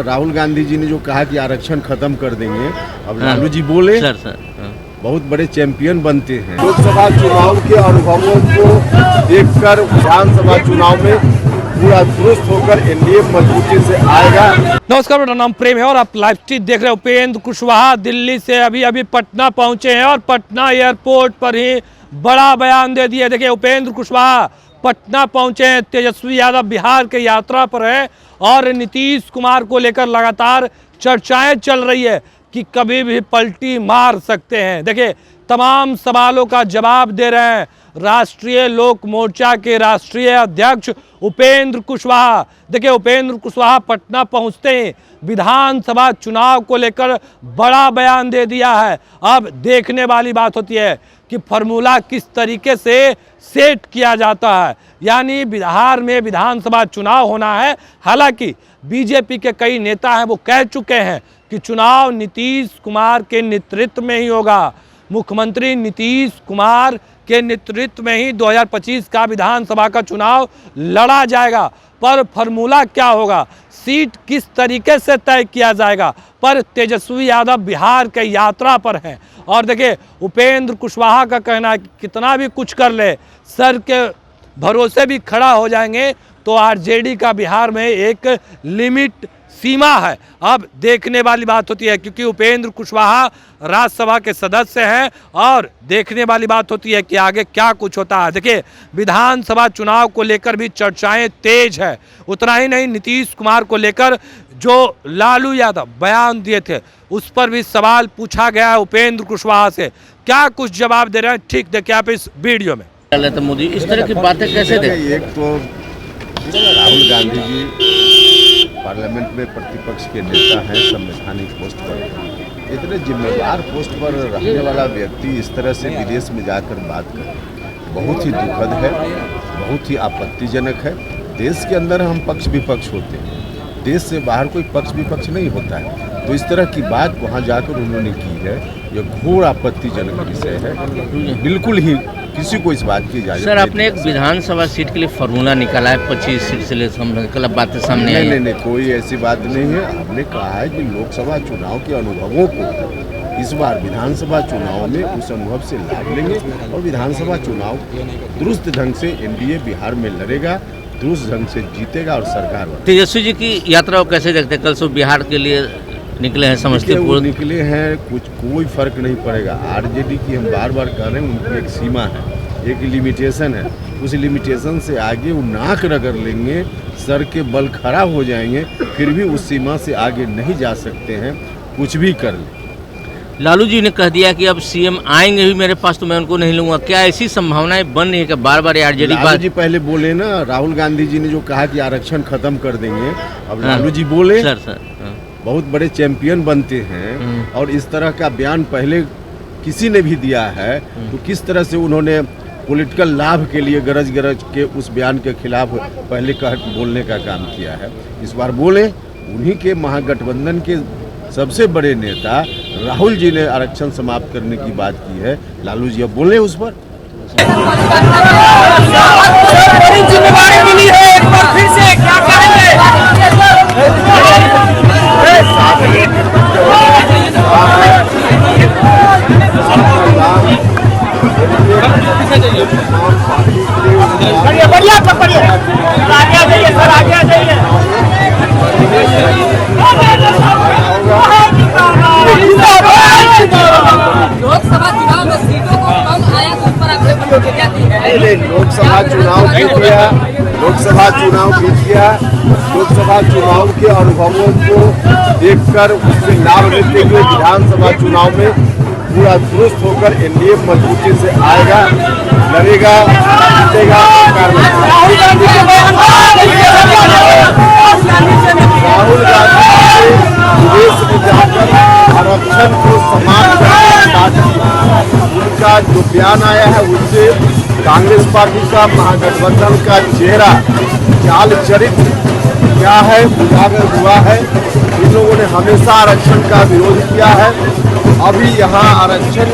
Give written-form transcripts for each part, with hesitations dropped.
राहुल गांधी जी ने जो कहा कि आरक्षण खत्म कर देंगे, अब लालू जी बोले सर बहुत बड़े चैंपियन बनते हैं। लोकसभा चुनाव के अनुभवों को देखकर विधानसभा चुनाव में पूरा दुरुस्त होकर एनडीए मजबूती से आएगा। नमस्कार, मेरा नाम प्रेम है और आप लाइव स्ट्रीट देख रहे हो। उपेंद्र कुशवाहा दिल्ली से अभी पटना पहुंचे हैं और पटना एयरपोर्ट पर ही बड़ा बयान दे दिया। देखिए, उपेंद्र कुशवाहा पटना पहुंचे हैं। तेजस्वी यादव बिहार के यात्रा पर है और नीतीश कुमार को लेकर लगातार चर्चाएं चल रही है कि कभी भी पलटी मार सकते हैं। देखिए, तमाम सवालों का जवाब दे रहे हैं राष्ट्रीय लोक मोर्चा के राष्ट्रीय अध्यक्ष उपेंद्र कुशवाहा। देखिए, उपेंद्र कुशवाहा पटना पहुंचते ही विधानसभा चुनाव को लेकर बड़ा बयान दे दिया है। अब देखने वाली बात होती है कि फॉर्मूला किस तरीके से सेट किया जाता है। यानी बिहार में विधानसभा चुनाव होना है। हालांकि बीजेपी के कई नेता हैं, वो कह चुके हैं कि चुनाव नीतीश कुमार के नेतृत्व में ही होगा। मुख्यमंत्री नीतीश कुमार के नेतृत्व में ही 2025 का विधानसभा का चुनाव लड़ा जाएगा। पर फॉर्मूला क्या होगा, सीट किस तरीके से तय किया जाएगा, पर तेजस्वी यादव बिहार के यात्रा पर हैं। और देखिए, उपेंद्र कुशवाहा का कहना है कि कितना भी कुछ कर ले, सर के भरोसे भी खड़ा हो जाएंगे तो आरजेडी का बिहार में एक लिमिट सीमा है। अब देखने वाली बात होती है, क्योंकि उपेंद्र कुशवाहा राज्यसभा के सदस्य हैं और देखने वाली बात होती है कि आगे क्या कुछ होता है। देखिए, विधानसभा चुनाव को लेकर भी चर्चाएं तेज है। उतना ही नहीं, नीतीश कुमार को लेकर जो लालू यादव बयान दिए थे उस पर भी सवाल पूछा गया है उपेंद्र कुशवाहा से। क्या कुछ जवाब दे रहे हैं, ठीक देखिए आप इस वीडियो में। तो मोदी इस तरह की बातें कैसे देखें? एक तो राहुल गांधी जी पार्लियामेंट में प्रतिपक्ष के नेता हैं, संवैधानिक पोस्ट पर। इतने जिम्मेदार पोस्ट पर रहने वाला व्यक्ति इस तरह से विदेश में जाकर बात करे, बहुत ही दुखद है, बहुत ही आपत्तिजनक है। देश के अंदर हम पक्ष विपक्ष होते हैं, देश से बाहर कोई पक्ष विपक्ष नहीं होता है। तो इस तरह की बात वहाँ जाकर उन्होंने की है, यह घोर आपत्तिजनक विषय है। बिल्कुल ही किसी को इस बात की इजाजत सर, आपने एक विधानसभा सीट के लिए फॉर्मूला निकाला है, 25 सीट से निकला, बातें सामने आई। नहीं, कोई ऐसी बात नहीं है। हमने कहा है कि लोकसभा चुनाव के अनुभवों को इस बार विधानसभा चुनाव में उस अनुभव से लाभ लेंगे और विधानसभा चुनाव दुरुस्त ढंग से एनडीए बिहार में लड़ेगा, दुरुस्त ढंग से जीतेगा और सरकार बनेगी। तेजस्वी जी की यात्रा को कैसे देखते हैं? कल सुबह बिहार के लिए निकले हैं, समस्तीपुर निकले हैं, कोई फर्क नहीं पड़ेगा। आरजेडी की हम बार बार कह रहे हैं, उनकी एक सीमा है, एक लिमिटेशन है। उस लिमिटेशन से आगे वो नाक रगड़ लेंगे, सर के बल खड़ा हो जाएंगे, फिर भी उस सीमा से आगे नहीं जा सकते हैं, कुछ भी कर ले। लालू जी ने कह दिया कि अब सीएम आएंगे भी मेरे पास तो मैं उनको नहीं लूंगा। क्या ऐसी संभावनाएं बन रही है कि बार बार आरजेडी लालू जी पहले बोले ना, राहुल गांधी जी ने जो कहा कि आरक्षण खत्म कर देंगे, अब लालू जी बोले सर बहुत बड़े चैंपियन बनते हैं और इस तरह का बयान पहले किसी ने भी दिया है, तो किस तरह से उन्होंने पॉलिटिकल लाभ के लिए गरज के उस बयान के खिलाफ पहले बोलने का काम किया है। इस बार बोले, उन्हीं के महागठबंधन के सबसे बड़े नेता राहुल जी ने आरक्षण समाप्त करने की बात की है। लालू जी अब बोले उस पर। जिम्मेदारी मिली है, एक बार फिर से क्या करेंगे? लोकसभा चुनाव में सीटों को कम आया तो उस पर आपने क्या दी? लोकसभा चुनाव जीत गया, लोकसभा चुनाव जीत गया। लोकसभा चुनाव के अनुभवों को देखकर उससे लाभ लेते हुए विधानसभा चुनाव में पूरा दुरुस्त होकर एनडीए मजबूती से आएगा, लड़ेगा, जीतेगा, सरकार बनेगा। राहुल गांधी विदेश में जाकर आरक्षण को समाप्त करने की बात की। उनका जो बयान आया है उससे कांग्रेस पार्टी का, महागठबंधन का चेहरा, चाल चरित्र क्या है उजागर हुआ है। इन लोगों ने हमेशा आरक्षण का विरोध किया है। अभी यहाँ आरक्षण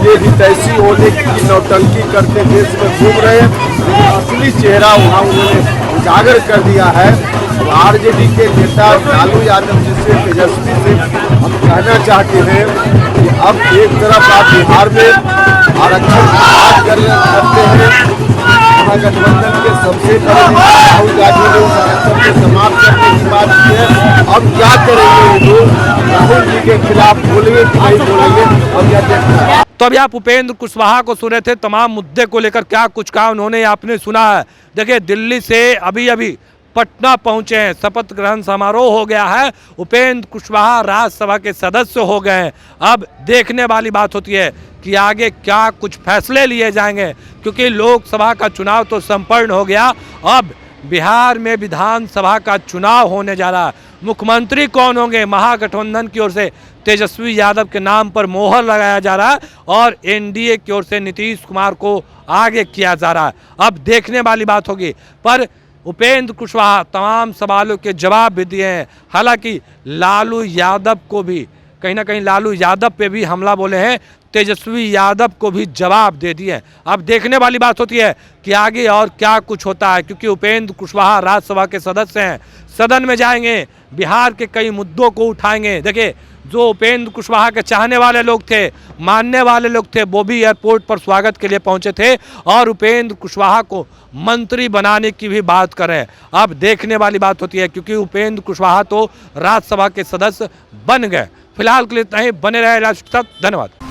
ये हितैषी होने की नौटंकी करते देश में घूम रहे हैं। असली चेहरा वहाँ उन्होंने उजागर कर दिया है तो आरजेडी के नेता लालू यादव जी से, तेजस्वी से हम कहना चाहते हैं कि अब एक तरफ आप बिहार में आरक्षण की बात करते हैं, महागठबंधन के सबसे बड़े राहुल गांधी ने उस आरक्षण को समाप्त करने की बात की है। अब क्या करेंगे ये लोग, राहुल जी के खिलाफ बोलेंगे कि नहीं बोलेंगे, और क्या देखना है। तो अभी आप उपेंद्र कुशवाहा को सुने थे, तमाम मुद्दे को लेकर क्या कुछ कहा उन्होंने, आपने सुना है। देखिए, दिल्ली से अभी अभी पटना पहुंचे हैं, शपथ ग्रहण समारोह हो गया है, उपेंद्र कुशवाहा राज्यसभा के सदस्य हो गए हैं। अब देखने वाली बात होती है कि आगे क्या कुछ फैसले लिए जाएंगे, क्योंकि लोकसभा का चुनाव तो संपन्न हो गया, अब बिहार में विधानसभा का चुनाव होने जा रहा है। मुख्यमंत्री कौन होंगे, महागठबंधन की ओर से तेजस्वी यादव के नाम पर मोहर लगाया जा रहा है और एनडीए की ओर से नीतीश कुमार को आगे किया जा रहा है। अब देखने वाली बात होगी, पर उपेंद्र कुशवाहा तमाम सवालों के जवाब भी दिए हैं। हालांकि लालू यादव को भी कहीं ना कहीं लालू यादव पे भी हमला बोले हैं, तेजस्वी यादव को भी जवाब दे दिए। अब देखने वाली बात होती है कि आगे और क्या कुछ होता है, क्योंकि उपेंद्र कुशवाहा राज्यसभा के सदस्य हैं, सदन में जाएंगे, बिहार के कई मुद्दों को उठाएंगे। देखिए, जो उपेंद्र कुशवाहा के चाहने वाले लोग थे, मानने वाले लोग थे, वो भी एयरपोर्ट पर स्वागत के लिए पहुंचे थे और उपेंद्र कुशवाहा को मंत्री बनाने की भी बात करें। अब देखने वाली बात होती है, क्योंकि उपेंद्र कुशवाहा तो राज्यसभा के सदस्य बन गए। फिलहाल के लिए इतना ही, बने रहे राष्ट्र। धन्यवाद।